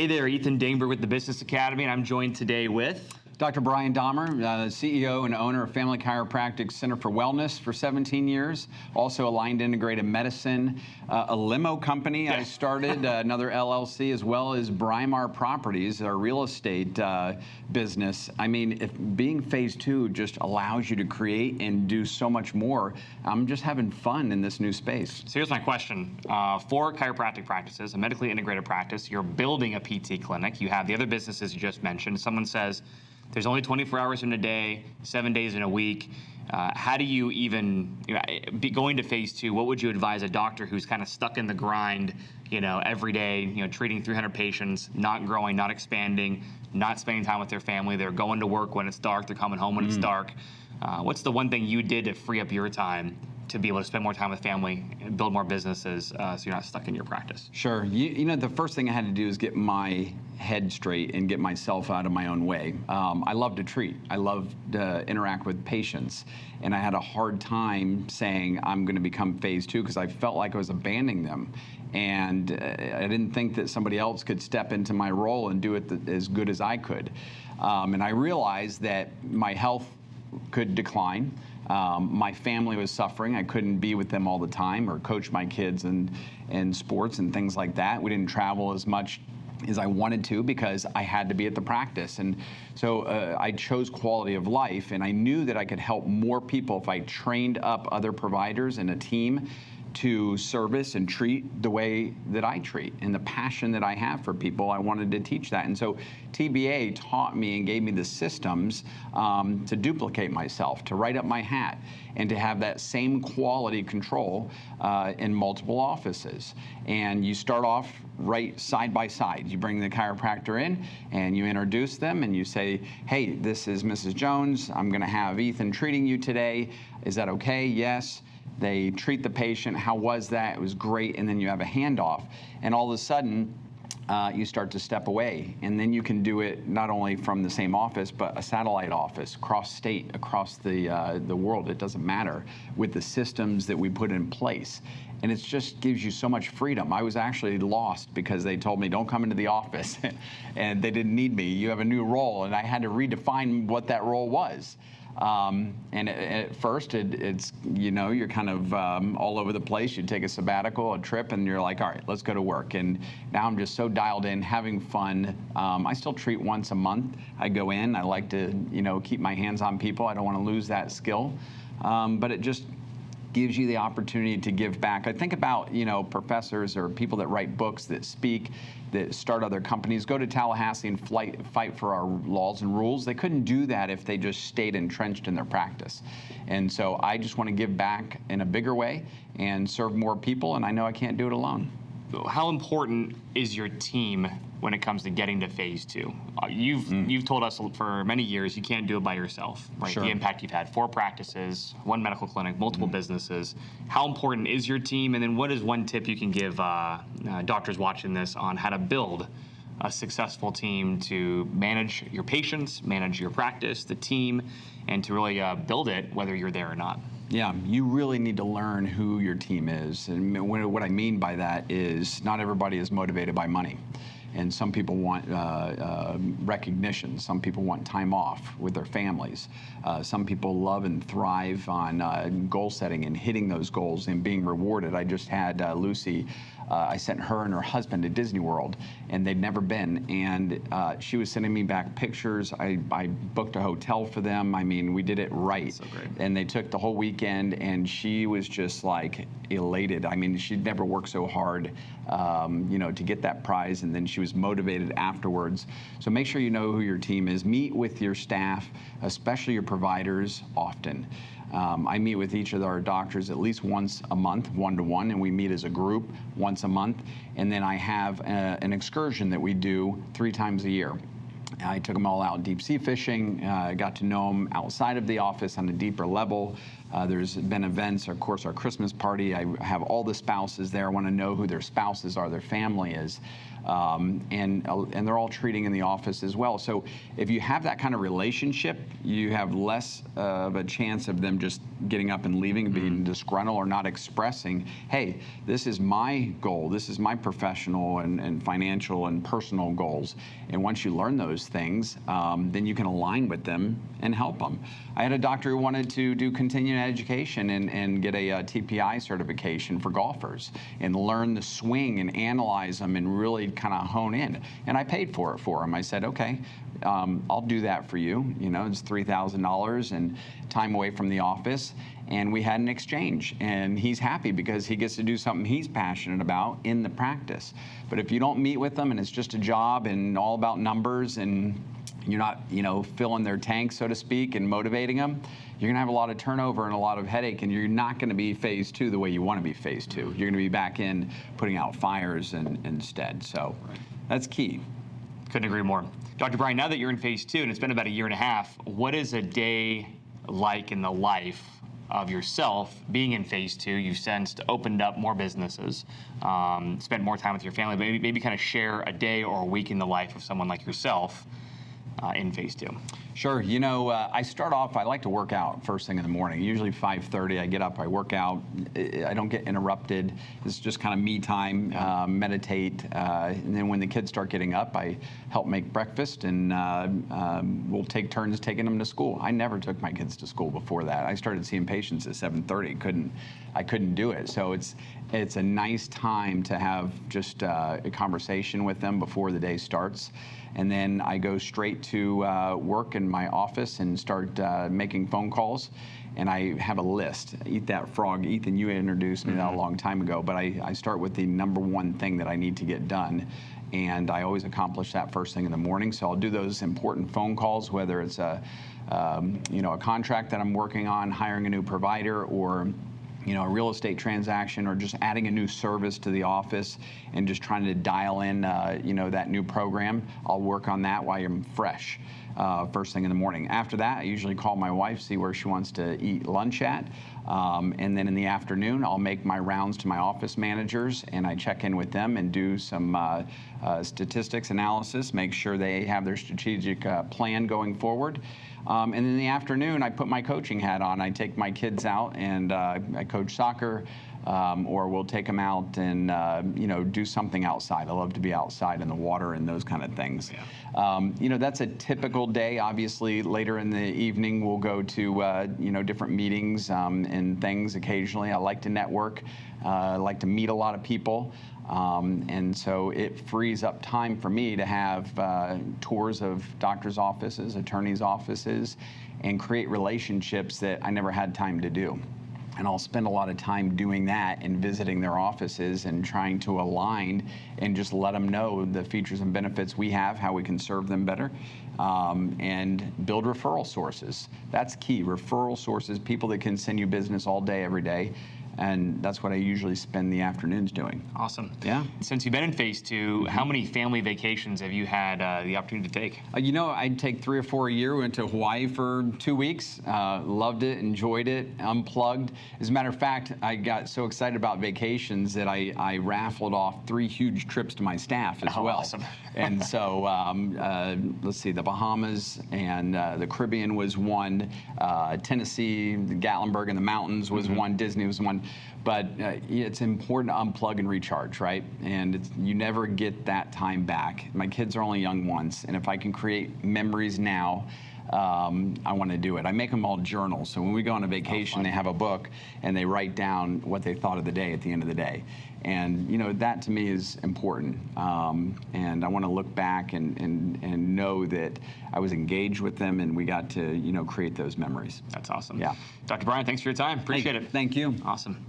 Hey there, Ethan Dangberg with the Business Academy, and I'm joined today with Dr. Brian Dahmer, CEO and owner of Family Chiropractic Center for Wellness for 17 years, also Aligned Integrated Medicine, a limo company I started, another LLC, as well as Brymar Properties, our real estate business. I mean, if being phase two just allows you to create and do so much more, I'm just having fun in this new space. So here's my question. For chiropractic practices, a medically integrated practice, you're building a PT clinic, you have the other businesses you just mentioned. Someone says, there's only 24 hours in a day, 7 days in a week. How do you even, going to phase two, what would you advise a doctor who's kind of stuck in the grind, every day, treating 300 patients, not growing, not expanding, not spending time with their family, they're going to work when it's dark, they're coming home when it's dark. What's the one thing you did to free up your time to be able to spend more time with family and build more businesses so you're not stuck in your practice? Sure. The first thing I had to do is get my head straight and get myself out of my own way. I love to treat. I love to interact with patients. And I had a hard time saying I'm going to become phase two because I felt like I was abandoning them. And I didn't think that somebody else could step into my role and do it as good as I could. And I realized that my health could decline. My family was suffering. I couldn't be with them all the time or coach my kids in sports and things like that. We didn't travel as much as I wanted to because I had to be at the practice. And so I chose quality of life, and I knew that I could help more people if I trained up other providers and a team to service and treat the way that I treat and the passion that I have for people. I wanted to teach that. And so TBA taught me and gave me the systems to duplicate myself, to write up my hat, and to have that same quality control in multiple offices. And you start off right side by side. You bring the chiropractor in and you introduce them and you say, hey, this is Mrs. Jones. I'm going to have Ethan treating you today. Is that okay? Yes. They treat the patient. How was that? It was great. And then you have a handoff. And all of a sudden, you start to step away. And then you can do it not only from the same office, but a satellite office, across state, across the world. It doesn't matter, with the systems that we put in place. And it just gives you so much freedom. I was actually lost because they told me, don't come into the office. And they didn't need me. You have a new role. And I had to redefine what that role was. And at first, it's you're kind of all over the place. You take a sabbatical, a trip, and you're like, all right, let's go to work. And now I'm just so dialed in, having fun. I still treat once a month. I go in. I like to, keep my hands on people. I don't want to lose that skill. But it just gives you the opportunity to give back. I think about, professors or people that write books, that speak, that start other companies, go to Tallahassee and fight for our laws and rules. They couldn't do that if they just stayed entrenched in their practice. And so I just want to give back in a bigger way and serve more people, and I know I can't do it alone. How important is your team when it comes to getting to phase two? You've told us for many years you can't do it by yourself, right? Sure. The impact you've had, 4 practices, 1 medical clinic, multiple businesses. How important is your team? And then what is one tip you can give doctors watching this on how to build a successful team to manage your patients, manage your practice, the team, and to really build it whether you're there or not? Yeah, you really need to learn who your team is. And what I mean by that is not everybody is motivated by money. And some people want recognition. Some people want time off with their families. Some people love and thrive on goal setting and hitting those goals and being rewarded. I just had Lucy. I sent her and her husband to Disney World, and they'd never been. And she was sending me back pictures. I booked a hotel for them. I mean, we did it right. So great. And they took the whole weekend, and she was just like elated. I mean, she'd never worked so hard, to get that prize, and then she was motivated afterwards. So make sure you know who your team is. Meet with your staff, especially your providers, often. I meet with each of our doctors at least once a month, one-to-one, and we meet as a group once a month. And then I have an excursion that we do 3 times a year. I took them all out deep sea fishing, got to know them outside of the office on a deeper level, There's been events, of course, our Christmas party. I have all the spouses there. I want to know who their spouses are, their family is. And they're all treating in the office as well. So if you have that kind of relationship, you have less of a chance of them just getting up and leaving, being disgruntled or not expressing, hey, this is my goal, this is my professional and financial and personal goals. And once you learn those things, then you can align with them and help them. I had a doctor who wanted to do continuing education and get a TPI certification for golfers and learn the swing and analyze them and really kind of hone in. And I paid for it for him. I said, okay, I'll do that for you. You know, it's $3,000 and time away from the office. And we had an exchange. And he's happy because he gets to do something he's passionate about in the practice. But if you don't meet with them and it's just a job and all about numbers and you're not, you know, filling their tank, so to speak, and motivating them, you're going to have a lot of turnover and a lot of headache, and you're not going to be phase two the way you want to be phase two. You're going to be back in putting out fires instead. So that's key. Couldn't agree more. Dr. Brian, now that you're in phase two, and it's been about a year and a half, what is a day like in the life of yourself being in phase two? You've since opened up more businesses, spent more time with your family, but maybe kind of share a day or a week in the life of someone like yourself in phase two. Sure. You know, I start off, I like to work out first thing in the morning. Usually 5:30, I get up, I work out. I don't get interrupted. It's just kind of me time, meditate. And then when the kids start getting up, I help make breakfast, and we'll take turns taking them to school. I never took my kids to school before that. I started seeing patients at 7:30. I couldn't do it. So it's a nice time to have just a conversation with them before the day starts. And then I go straight to work in my office and start making phone calls. And I have a list. Eat that frog. Ethan, you introduced me that a long time ago, but I start with the number one thing that I need to get done. And I always accomplish that first thing in the morning. So I'll do those important phone calls, whether it's a contract that I'm working on, hiring a new provider, or a real estate transaction, or just adding a new service to the office and just trying to dial in, that new program. I'll work on that while I'm fresh, first thing in the morning. After that, I usually call my wife, see where she wants to eat lunch at. And then in the afternoon, I'll make my rounds to my office managers, and I check in with them and do some statistics analysis, make sure they have their strategic plan going forward. And in the afternoon, I put my coaching hat on. I take my kids out and I coach soccer, or we'll take them out and do something outside. I love to be outside in the water and those kind of things. Yeah. That's a typical day. Obviously, later in the evening, we'll go to different meetings and things occasionally. I like to network. I like to meet a lot of people. And so it frees up time for me to have tours of doctors' offices, attorneys' offices, and create relationships that I never had time to do. And I'll spend a lot of time doing that and visiting their offices and trying to align and just let them know the features and benefits we have, how we can serve them better, and build referral sources. That's key. Referral sources, people that can send you business all day, every day. And that's what I usually spend the afternoons doing. Awesome. Yeah. Since you've been in phase two, how many family vacations have you had the opportunity to take? I'd take 3 or 4 a year. We went to Hawaii for 2 weeks. Loved it, enjoyed it, unplugged. As a matter of fact, I got so excited about vacations that I raffled off 3 huge trips to my staff as well. Awesome. And so, let's see, the Bahamas and the Caribbean was one. Tennessee, the Gatlinburg and the mountains was one. Disney was one. But it's important to unplug and recharge, right? And you never get that time back. My kids are only young once, and if I can create memories now, I want to do it. I make them all journals. So when we go on a vacation, they have a book, and they write down what they thought of the day at the end of the day. And that to me is important. And I want to look back and know that I was engaged with them, and we got to create those memories. That's awesome. Yeah. Dr. Brian, thanks for your time. Appreciate it. Thank you. Awesome.